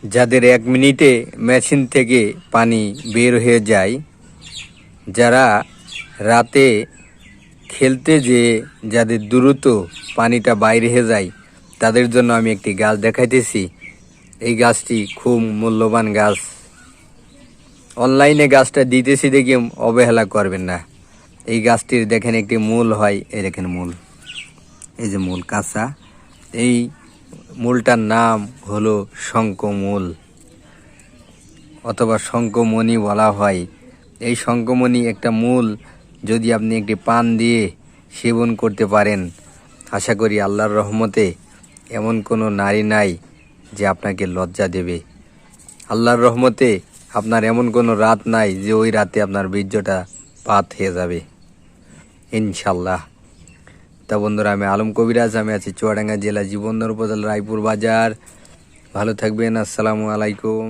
যাদের 1 মিনিটে মেশিন থেকে পানি বের হয়ে যায়, যারা রাতে খেলতে যেয়ে যাদের দ্রুত পানিটা বাইরে হয়ে যায়, তাদের জন্য আমি একটি গাছ দেখাইতেছি। এই গাছটি খুব মূল্যবান গাছ। অনলাইনে গাছটা দিতেছি দেখে অবহেলা করবেন না। এই গাছটির দেখেন একটি মূল হয়, এই দেখেন মূল, এই যে মূল কাঁচা। এই মূলটার নাম হলো শঙ্কমূল অথবা শঙ্কমণি বলা হয়। এই শঙ্কমণি একটা মূল যদি আপনি একটি পান দিয়ে সেবন করতে পারেন, আশা করি আল্লাহর রহমতে এমন কোনো নারী নাই যে আপনাকে লজ্জা দেবে। আল্লাহর রহমতে আপনার এমন কোনো রাত নাই যে ওই রাতে আপনার বীর্যটা পাত হয়ে যাবে, ইনশাল্লাহ। তা বন্ধুরা, আমি আলম কবিরাজ, আমি আছি চুয়াডাঙ্গা জেলা জীবননগর উপজেলা রায়পুর বাজার। ভালো থাকবেন, আসসালামু আলাইকুম।